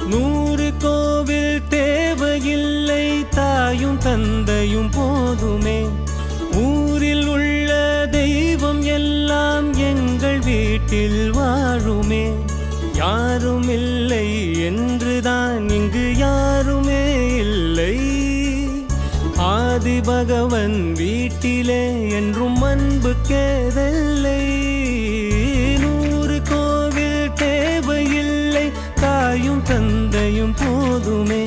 100 கோவில் தேவையில்லை, தாயும் தந்தையும் போதுமே. ஊரில் உள்ள தெய்வம் எல்லாம் எங்கள் வீட்டில் வாழுமே. யாரும் இல்லை என்றுதான் இங்கு யாருமே இல்லை. ஆதி பகவன் வீட்டிலே என்றும் அன்பு கேதல்லை. 100 கோவில் தேவையில்லை, தாயும் தந்தையும் போதுமே.